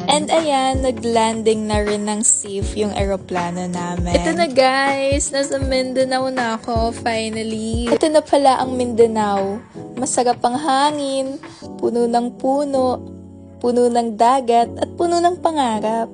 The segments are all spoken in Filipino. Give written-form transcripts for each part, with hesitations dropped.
And ayan, naglanding na rin ng safe yung aeroplano namin. Ito na guys, nasa Mindanao na ako finally. Ito na pala ang Mindanao. Masarap ang hangin, puno ng puno, puno ng dagat, at puno ng pangarap.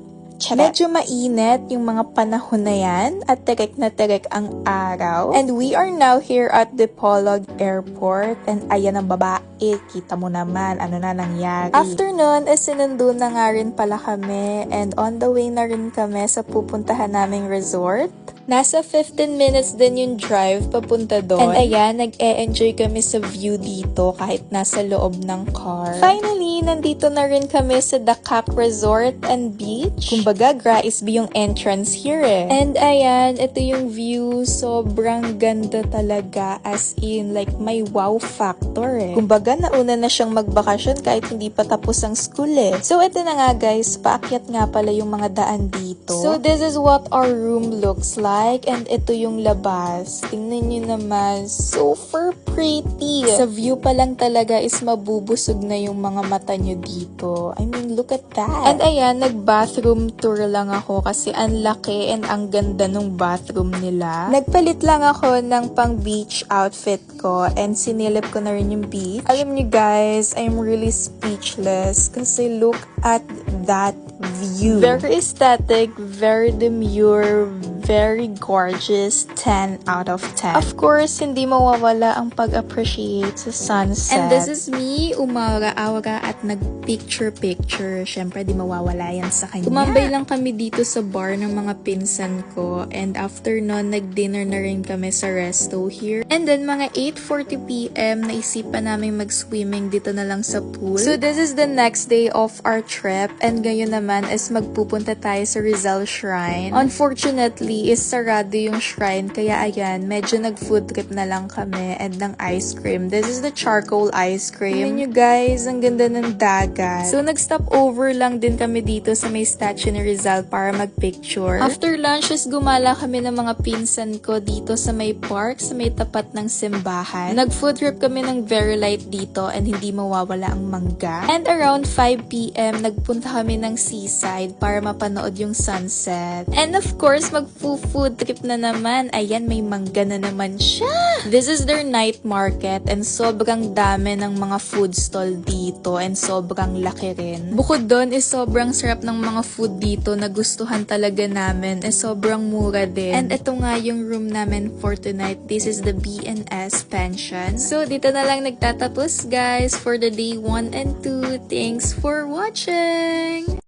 Medyo mainit yung mga panahon na yan at terek na terek ang araw. And we are now here at Dipolog Airport and ayan ang babae, kita mo naman ano na nangyari. After nun, sinundo na nga rin pala kami and on the way na rin kami sa pupuntahan naming resort. Nasa 15 minutes din yung drive papunta doon. And ayan, nag-e-enjoy kami sa view dito kahit nasa loob ng car. Finally, nandito na rin kami sa Dakak Resort and Beach. Kumbaga, Graisby yung entrance here eh. And ayan, ito yung view. Sobrang ganda talaga. As in, like, may wow factor eh. Kumbaga, nauna na siyang magbakasyon kahit hindi pa tapos ang school eh. So, ito na nga guys, paakyat nga pala yung mga daan dito. So, this is what our room looks like. And ito yung labas. Tingnan nyo naman. Super pretty. Sa view pa lang talaga is mabubusog na yung mga mata nyo dito. I mean, look at that. And ayan, nag-bathroom tour lang ako kasi ang laki and ang ganda nung bathroom nila. Nagpalit lang ako ng pang beach outfit ko and sinilip ko na rin yung beach. Alam nyo guys, I'm really speechless kasi look at that view. Very aesthetic, very demure, very gorgeous, 10 out of 10. Of course, hindi mawawala ang pag-appreciate sa sunset. And this is me, umara-aura at nag-picture-picture. Syempre, di mawawala yan sa kanya. Tumambay lang kami dito sa bar ng mga pinsan ko. And after nun, nag-dinner na rin kami sa resto here. And then, mga 8:40 PM, naisipan namin mag-swimming dito na lang sa pool. So, this is the next day of our trip. And ngayon naman is magpupunta tayo sa Rizal Shrine. Unfortunately, is sarado yung shrine. Kaya ayan, medyo nag-food trip na lang kami and ng ice cream. This is the charcoal ice cream. Tingnan nyo guys, ang ganda ng dagat. So, nag-stop over lang din kami dito sa may statue ni Rizal para mag-picture. After lunch is gumala kami ng mga pinsan ko dito sa may park, sa may tapat ng simbahan. Nag-food trip kami ng very light dito and hindi mawawala ang mangga. And around 5 PM, nagpunta kami ng seaside para mapanood yung sunset. And of course, mag-food trip na naman. Ayan, may mangga na naman siya. This is their night market and sobrang dami ng mga food stall dito and sobrang laki rin. Bukod doon is sobrang sarap ng mga food dito na gustuhan talaga namin. Sobrang mura din. And ito nga yung room namin for tonight. This is the B&S Pension. So, dito na lang nagtatapos guys for the day 1 and 2. Thanks for watching!